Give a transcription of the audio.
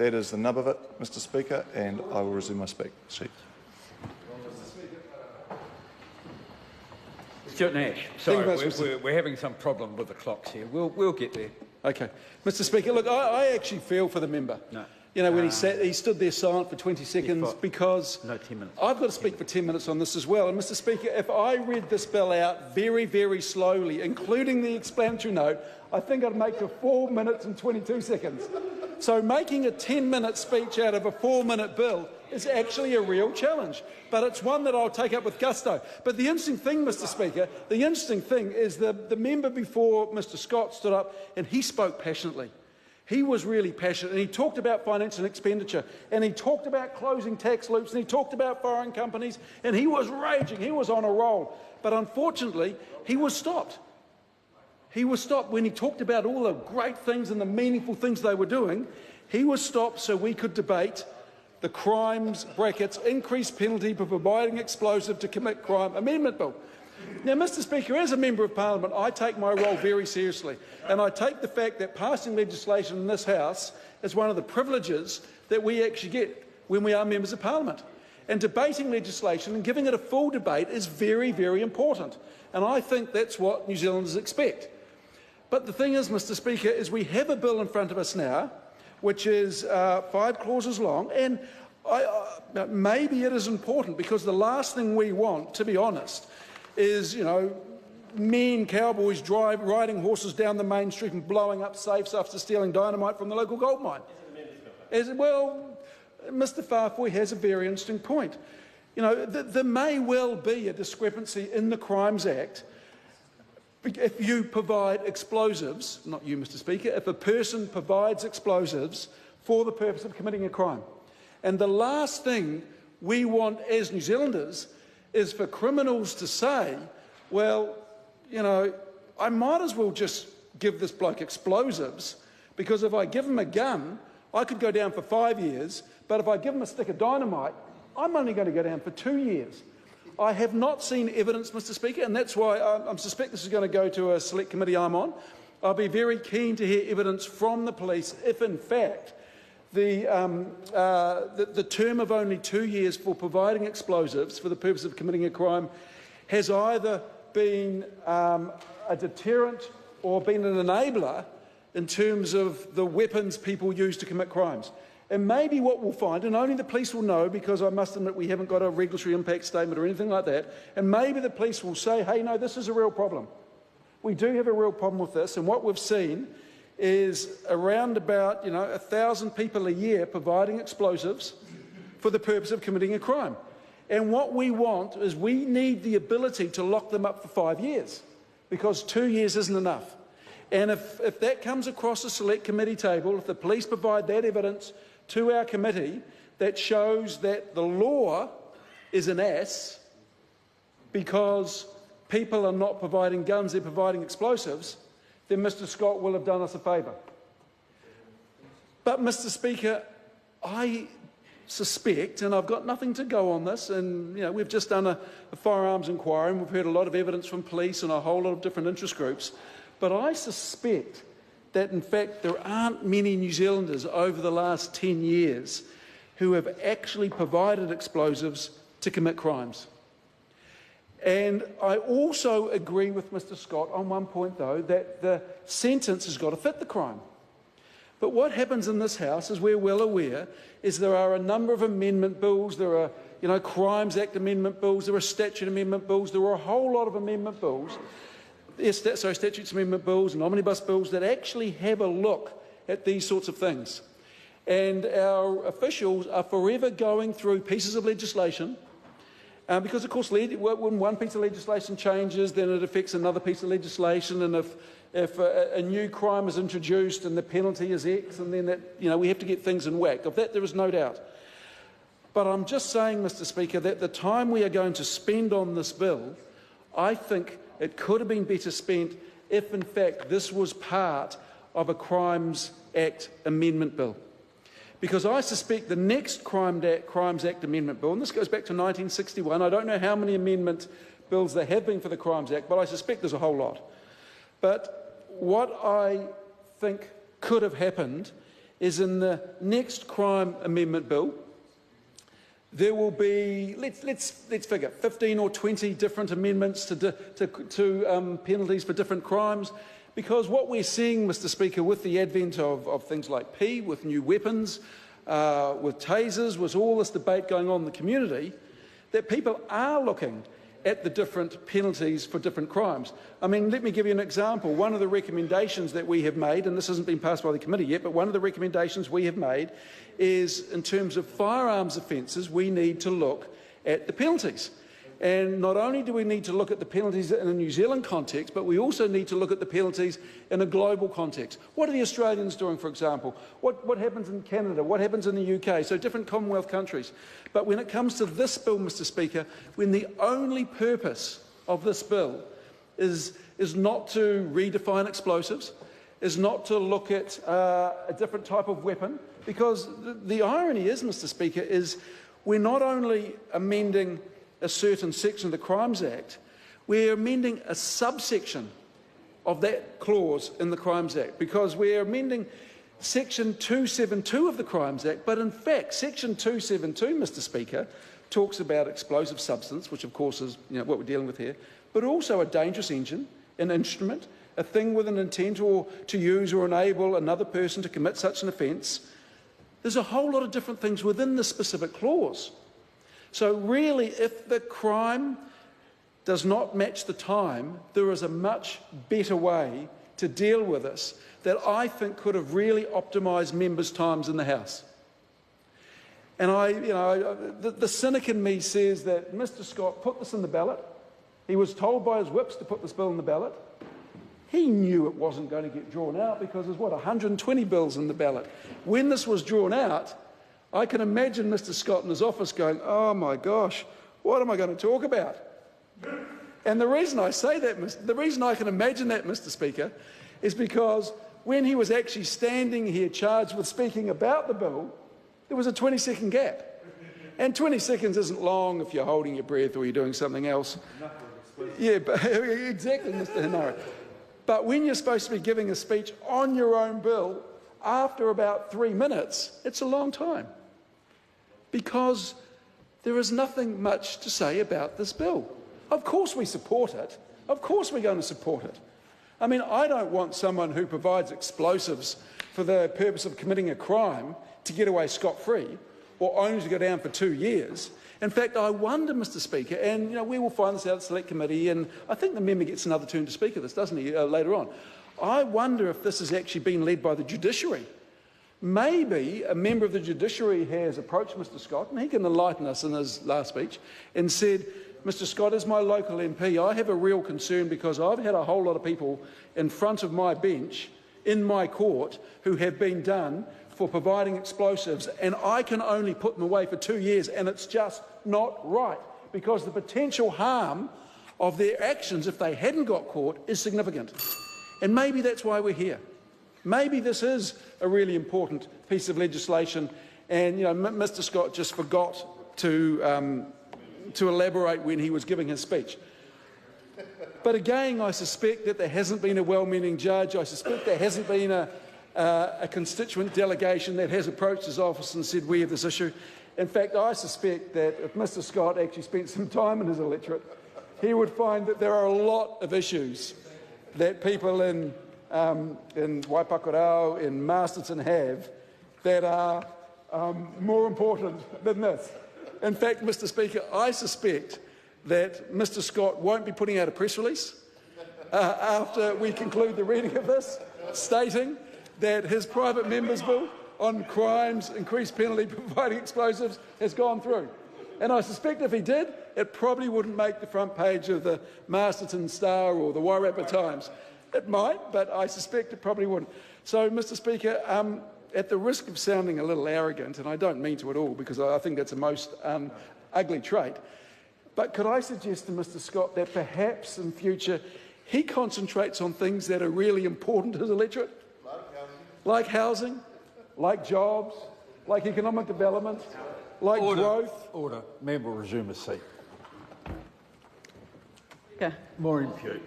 That is the nub of it, Mr Speaker, and I will resume my seat. Stuart Nash. Sorry, we're having some problem with the clocks here. We'll get there. Okay. Mr Speaker, look, I actually feel for the member. No. You know, when he stood there silent for 20 seconds because no, 10 minutes. I've got to speak for 10 minutes on this as well. And Mr Speaker, if I read this bill out very, very slowly, including the explanatory note, I think I'd make it 4 minutes and 22 seconds. So making a 10-minute speech out of a 4-minute bill is actually a real challenge, but it's one that I'll take up with gusto. But the interesting thing, Mr Speaker, is the member before Mr Scott stood up and he spoke passionately. He was really passionate, and he talked about financial expenditure, and he talked about closing tax loops, and he talked about foreign companies, and he was raging. He was on a roll. But unfortunately, he was stopped. He was stopped when he talked about all the great things and the meaningful things they were doing. He was stopped so we could debate the crimes, brackets, increased penalty for providing explosive to commit crime amendment bill. Now, Mr Speaker, as a Member of Parliament, I take my role very seriously, and I take the fact that passing legislation in this House is one of the privileges that we actually get when we are Members of Parliament. And debating legislation and giving it a full debate is very, very important, and I think that's what New Zealanders expect. But the thing is, Mr Speaker, is we have a bill in front of us now which is 5 clauses long, and maybe it is important because the last thing we want, to be honest, is, you know, mean cowboys riding horses down the main street and blowing up safes after stealing dynamite from the local gold mine. Well, Mr Farfoy has a very interesting point. You know, there may well be a discrepancy in the Crimes Act if you provide explosives, not you, Mr Speaker, if a person provides explosives for the purpose of committing a crime. And the last thing we want as New Zealanders is for criminals to say, well, you know, I might as well just give this bloke explosives because if I give him a gun, I could go down for 5 years, but if I give him a stick of dynamite, I'm only going to go down for 2 years. I have not seen evidence, Mr Speaker, and that's why I suspect this is going to go to a select committee I'm on. I'll be very keen to hear evidence from the police if, in fact, the term of only 2 years for providing explosives for the purpose of committing a crime has either been a deterrent or been an enabler in terms of the weapons people use to commit crimes. And maybe what we'll find, and only the police will know because I must admit we haven't got a regulatory impact statement or anything like that, and maybe the police will say, hey, no, this is a real problem. We do have a real problem with this, and what we've seen is around about 1,000 people a year providing explosives for the purpose of committing a crime. And what we want is we need the ability to lock them up for 5 years because 2 years isn't enough. And if that comes across the select committee table, if the police provide that evidence to our committee that shows that the law is an ass because people are not providing guns, they're providing explosives, then Mr Scott will have done us a favour. But, Mr Speaker, I suspect, and I've got nothing to go on this, and we've just done a firearms inquiry and we've heard a lot of evidence from police and a whole lot of different interest groups, but I suspect that in fact there aren't many New Zealanders over the last 10 years who have actually provided explosives to commit crimes. And I also agree with Mr Scott on one point, though, that the sentence has got to fit the crime. But what happens in this House, as we're well aware, is there are a number of amendment bills, there are Crimes Act amendment bills, there are statute amendment bills, there are a whole lot of amendment bills, statutes amendment bills and omnibus bills that actually have a look at these sorts of things. And our officials are forever going through pieces of legislation because, of course, when one piece of legislation changes, then it affects another piece of legislation, and if a new crime is introduced and the penalty is X, and then we have to get things in whack. Of that there is no doubt. But I'm just saying, Mr Speaker, that the time we are going to spend on this bill, I think it could have been better spent if, in fact, this was part of a Crimes Act amendment bill. Because I suspect the next Crimes Act amendment bill, and this goes back to 1961, I don't know how many amendment bills there have been for the Crimes Act, but I suspect there's a whole lot. But what I think could have happened is in the next crime amendment bill, there will be, let's figure, 15 or 20 different amendments to penalties for different crimes, because what we're seeing, Mr Speaker, with the advent of things like P, with new weapons, with tasers, with all this debate going on in the community, that people are looking at the different penalties for different crimes. I mean, let me give you an example. One of the recommendations that we have made, and this hasn't been passed by the committee yet, but one of the recommendations we have made is, in terms of firearms offences, we need to look at the penalties. And not only do we need to look at the penalties in a New Zealand context, but we also need to look at the penalties in a global context. What are the Australians doing, for example? What happens in Canada? What happens in the UK? So different Commonwealth countries. But when it comes to this bill, Mr Speaker, when the only purpose of this bill is not to redefine explosives, is not to look at a different type of weapon, because the irony is, Mr Speaker, is we're not only amending a certain section of the Crimes Act, we're amending a subsection of that clause in the Crimes Act, because we're amending Section 272 of the Crimes Act, but in fact Section 272, Mr Speaker, talks about explosive substance, which of course is what we're dealing with here, but also a dangerous engine, an instrument, a thing with an intent or to use or enable another person to commit such an offence. There's a whole lot of different things within this specific clause. So really, if the crime does not match the time, there is a much better way to deal with this that I think could have really optimised members' times in the House. And the cynic in me says that Mr Scott put this in the ballot. He was told by his whips to put this bill in the ballot. He knew it wasn't going to get drawn out because there's, 120 bills in the ballot. When this was drawn out, I can imagine Mr Scott in his office going, oh my gosh, what am I going to talk about? And the reason I say that, the reason I can imagine that, Mr Speaker, is because when he was actually standing here charged with speaking about the bill, there was a 20-second gap. And 20 seconds isn't long if you're holding your breath or you're doing something else. Yeah, but, exactly, Mr Hinara. But when you're supposed to be giving a speech on your own bill, after about 3 minutes, it's a long time. Because there is nothing much to say about this bill. Of course we support it. Of course we're going to support it. I mean, I don't want someone who provides explosives for the purpose of committing a crime to get away scot-free or only to go down for 2 years. In fact, I wonder, Mr Speaker, and we will find this out at Select Committee, and I think the member gets another turn to speak of this, doesn't he, later on. I wonder if this has actually been led by the judiciary. Maybe a member of the judiciary has approached Mr Scott, and he can enlighten us in his last speech, and said, Mr Scott, as my local MP, I have a real concern because I've had a whole lot of people in front of my bench in my court who have been done for providing explosives, and I can only put them away for 2 years, and it's just not right, because the potential harm of their actions if they hadn't got caught is significant. And maybe that's why we're here. Maybe this is a really important piece of legislation, and Mr Scott just forgot to elaborate when he was giving his speech. But again, I suspect that there hasn't been a well-meaning judge. I suspect there hasn't been a constituent delegation that has approached his office and said, we have this issue. In fact, I suspect that if Mr Scott actually spent some time in his electorate, he would find that there are a lot of issues that people in Waipakorau, in Masterton have that are more important than this. In fact, Mr Speaker, I suspect that Mr Scott won't be putting out a press release after we conclude the reading of this, stating that his private member's bill on crimes, increased penalty, providing explosives has gone through. And I suspect if he did, it probably wouldn't make the front page of the Masterton Star or the Wairarapa Times. It might, but I suspect it probably wouldn't. So, Mr Speaker, at the risk of sounding a little arrogant, and I don't mean to at all because I think that's a most ugly trait, but could I suggest to Mr Scott that perhaps in future he concentrates on things that are really important to his electorate? Like housing, like jobs, like economic development, like growth. Order. Member will resume his seat. Okay. More impute.